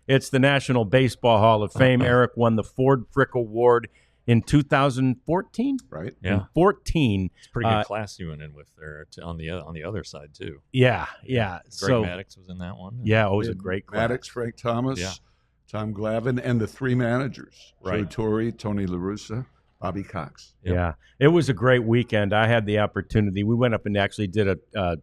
It's the National Baseball Hall of Fame. Eric won the Ford Frick Award in 2014. Right. Yeah. 14. It's a pretty good class you went in with there on the other side too. Yeah. Greg Maddox was in that one. Yeah, it was a great class. Maddox, Frank Thomas, Tom Glavine, and the three managers, Joe Torre, Tony La Russa, Bobby Cox. Yep. Yeah, it was a great weekend. I had the opportunity. We went up and actually did a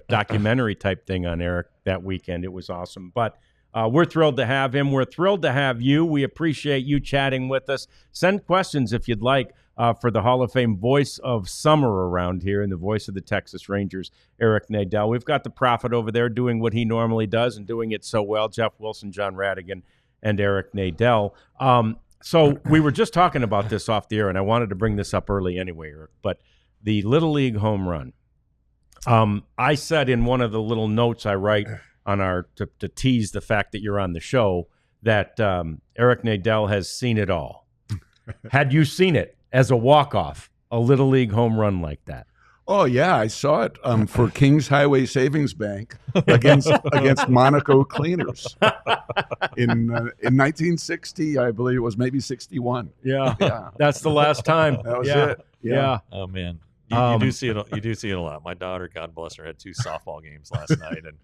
documentary type thing on Eric that weekend. It was awesome. But we're thrilled to have him. We're thrilled to have you. We appreciate you chatting with us. Send questions if you'd like for the Hall of Fame voice of summer around here and the voice of the Texas Rangers, Eric Nadel. We've got the Prophet over there doing what he normally does and doing it so well. Jeff Wilson, John Radigan, and Eric Nadel. So we were just talking about this off the air, and I wanted to bring this up early anyway, Eric, but the Little League home run. I said in one of the little notes I write on to tease the fact that you're on the show that Eric Nadel has seen it all. Had you seen it as a walk-off, a Little League home run like that? Oh, yeah, I saw it for Kings Highway Savings Bank against Monaco Cleaners in 1960, I believe it was, maybe 61. Yeah. That's the last time. That was it. Yeah. Oh man, you do see it. You do see it a lot. My daughter, God bless her, had 2 softball games last night, and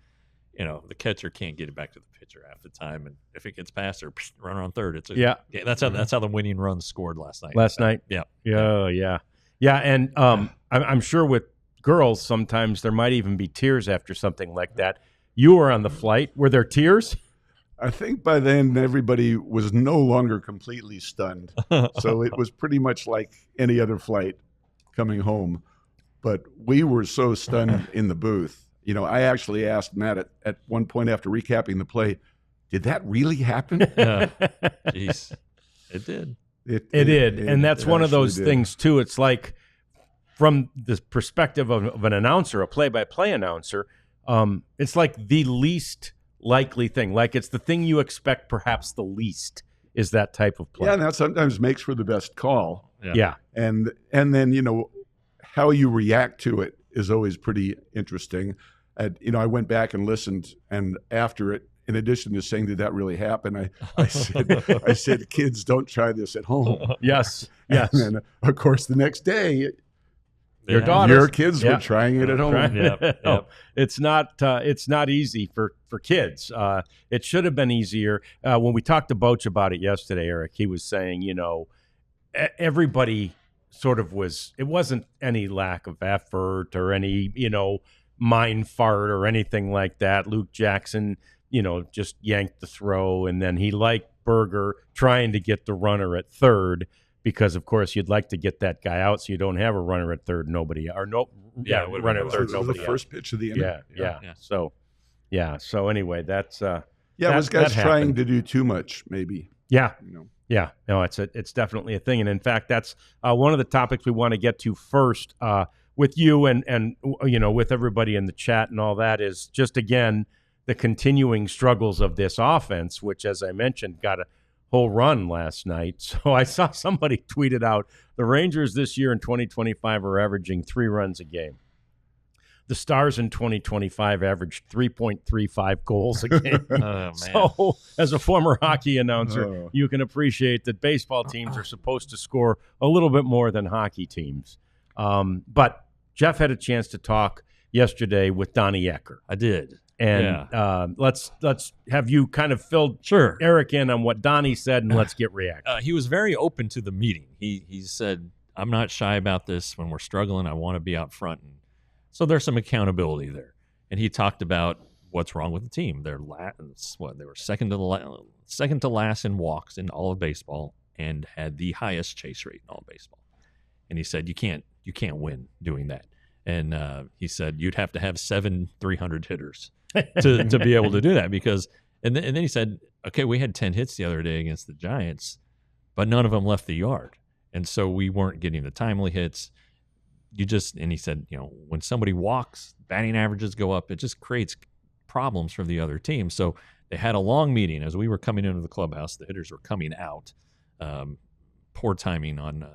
the catcher can't get it back to the pitcher half the time, and if it gets past her, run on third. That's how the winning run scored last night. Yeah, and I'm sure with girls sometimes there might even be tears after something like that. You were on the flight. Were there tears? I think by then everybody was no longer completely stunned. So it was pretty much like any other flight coming home. But we were so stunned in the booth. I actually asked Matt at one point after recapping the play, did that really happen? Jeez, it did. It did, and that's one of those things, too. It's like, from the perspective of an announcer, a play-by-play announcer, it's like the least likely thing. Like, it's the thing you expect perhaps the least is that type of play. Yeah, and that sometimes makes for the best call. Yeah. And then, how you react to it is always pretty interesting. I went back and listened, and after it, in addition to saying, did that really happen? I said, kids, don't try this at home. Yes. And then, of course, the next day, your kids were trying it at home. No, it's not easy for kids. It should have been easier. When we talked to Boach about it yesterday, Eric, he was saying, everybody sort of it wasn't any lack of effort or any, mind fart or anything like that. Luke Jackson, just yanked the throw, and then he liked Berger trying to get the runner at third because, of course, you'd like to get that guy out so you don't have a runner at third, runner at third, nobody. The first pitch of the inning. Yeah. So anyway, that's it was guys trying to do too much, maybe. Yeah. No, it's definitely a thing, and in fact, that's one of the topics we want to get to first with you and with everybody in the chat and all that is just again the continuing struggles of this offense, which, as I mentioned, got a whole run last night. So I saw somebody tweeted out the Rangers this year in 2025 are averaging 3 runs a game. The Stars in 2025 averaged 3.35 goals a game. Oh, man. So as a former hockey announcer, you can appreciate that baseball teams are supposed to score a little bit more than hockey teams. But Jeff had a chance to talk yesterday with Donnie Ecker. I did. And let's have you kind of filled Eric in on what Donnie said, and let's get reaction. He was very open to the meeting. He said, I'm not shy about this. When we're struggling, I want to be out front. And so there's some accountability there. And he talked about what's wrong with the team. They were second to last in walks in all of baseball and had the highest chase rate in all of baseball. And he said, you can't win doing that. And he said you'd have to have 7 300 hitters to be able to do that and then he said, okay, we had 10 hits the other day against the Giants, but none of them left the yard. And so we weren't getting the timely hits. And he said, when somebody walks, batting averages go up. It just creates problems for the other team. So they had a long meeting as we were coming into the clubhouse. The hitters were coming out. Poor timing on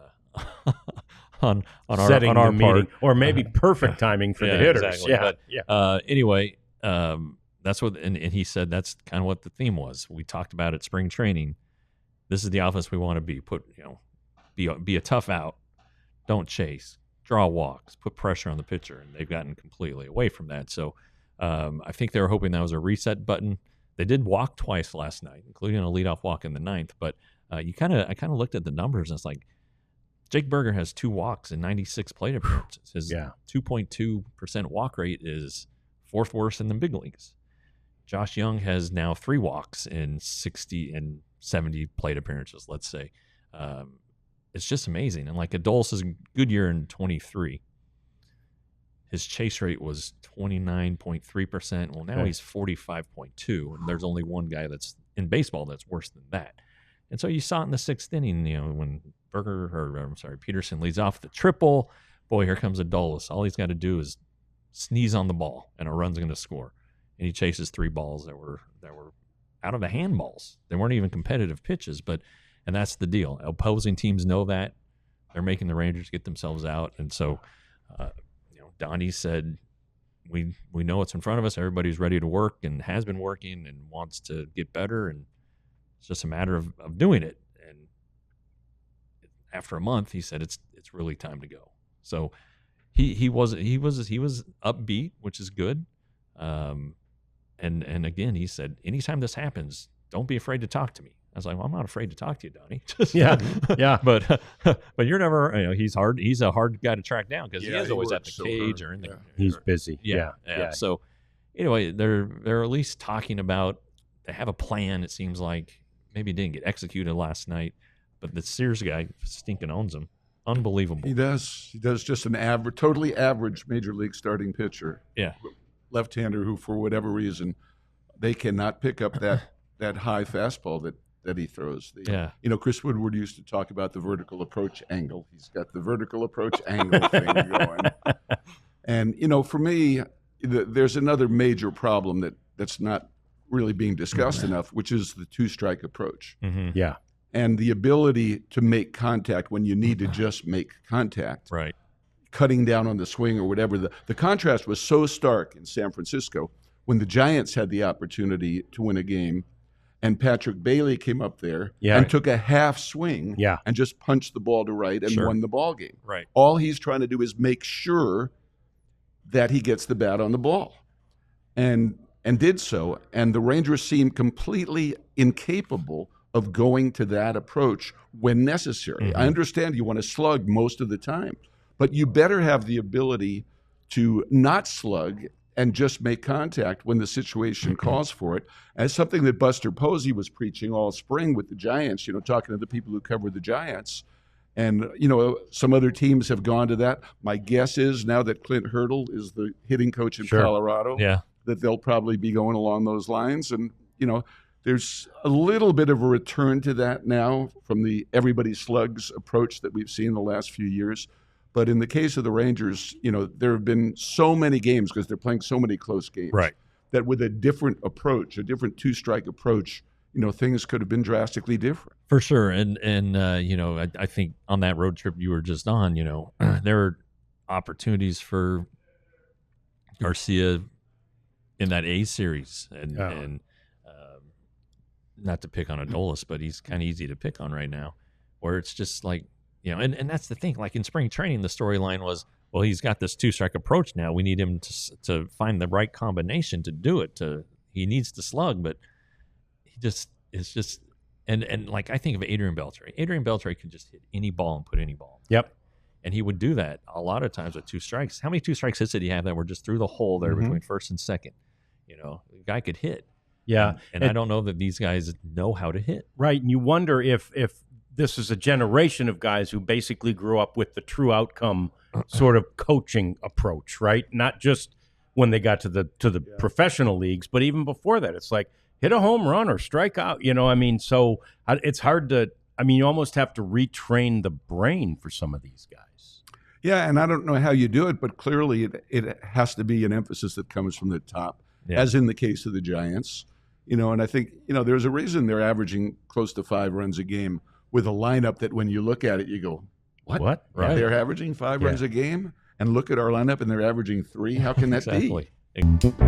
our meeting, part, or maybe perfect timing for the hitters. Exactly. Anyway, that's what, and he said that's kind of what the theme was. We talked about it spring training. This is the offense we want to be. Be a tough out. Don't chase. Draw walks. Put pressure on the pitcher, and they've gotten completely away from that. So I think they were hoping that was a reset button. They did walk twice last night, including a leadoff walk in the ninth. But I kind of looked at the numbers, and it's like Jake Berger has 2 walks in 96 plate appearances. His 2.2% walk rate is 4th worst in the big leagues. Josh Young has now 3 walks in 60 and 70 plate appearances, let's say. It's just amazing. And like Adolis' good year in 23, his chase rate was 29.3%. Well, now he's 45.2, and there's only one guy that's in baseball that's worse than that. And so you saw it in the 6th inning, when Peterson leads off the triple. Boy, here comes Adolis. All he's got to do is sneeze on the ball, and a run's going to score. And he chases 3 balls that were out of the handballs. They weren't even competitive pitches, and that's the deal. Opposing teams know that. They're making the Rangers get themselves out. And so, Donnie said, we know what's in front of us. Everybody's ready to work and has been working and wants to get better. And it's just a matter of doing it. And after a month, he said, it's really time to go. So he was upbeat, which is good. And again, he said, anytime this happens, don't be afraid to talk to me. I was like, well, I'm not afraid to talk to you, Donnie. Yeah. But you're never, he's hard. He's a hard guy to track down because he is always at the cage or in the. He's busy. Yeah. So anyway, they're at least talking about. They have a plan. It seems like maybe it didn't get executed last night, but the Sears guy stinking owns him. Unbelievable. He does. He does. Just an totally average major league starting pitcher. Yeah. Left-hander who, for whatever reason, they cannot pick up that high fastball that he throws. Chris Woodward used to talk about the vertical approach angle. He's got the vertical approach angle thing going. And, for me, there's another major problem that's not really being discussed enough, which is the 2-strike approach. Mm-hmm. Yeah. And the ability to make contact when you need to just make contact. Right. Cutting down on the swing or whatever. The contrast was so stark in San Francisco when the Giants had the opportunity to win a game, and Patrick Bailey came up there and took a half swing and just punched the ball to right and won the ball game. Right. All he's trying to do is make sure that he gets the bat on the ball, and did so. And the Rangers seemed completely incapable of going to that approach when necessary. Mm-hmm. I understand you want to slug most of the time, but you better have the ability to not slug and just make contact when the situation calls for it. As something that Buster Posey was preaching all spring with the Giants, talking to the people who cover the Giants. And, some other teams have gone to that. My guess is now that Clint Hurdle is the hitting coach in Colorado, that they'll probably be going along those lines. And, there's a little bit of a return to that now from the everybody slugs approach that we've seen the last few years. But in the case of the Rangers, there have been so many games because they're playing so many close games that with a different approach, a different 2-strike approach, things could have been drastically different. For sure. And I think on that road trip you were just on, there were opportunities for Garcia in that A series. And not to pick on Adolis, but he's kind of easy to pick on right now, where it's just like, and that's the thing. Like in spring training, the storyline was, well, he's got this 2-strike approach now. We need him to find the right combination to do it. He needs to slug, but it's just and like I think of Adrian Beltre. Adrian Beltre could just hit any ball and put any ball. Yep. And he would do that a lot of times with 2 strikes. How many 2-strike hits did he have that were just through the hole there between first and second? The guy could hit. Yeah. And I don't know that these guys know how to hit. Right. And you wonder if this is a generation of guys who basically grew up with the true outcome sort of coaching approach, right? Not just when they got to the professional leagues, but even before that. It's like hit a home run or strike out, so it's hard to, you almost have to retrain the brain for some of these guys. Yeah, and I don't know how you do it, but clearly it has to be an emphasis that comes from the top, as in the case of the Giants. And I think, there's a reason they're averaging close to 5 runs a game with a lineup that when you look at it, you go, what? Right. They're averaging 5 runs a game? And look at our lineup and they're averaging 3? How can that be? Exactly.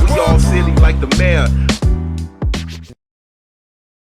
We all silly like the mayor.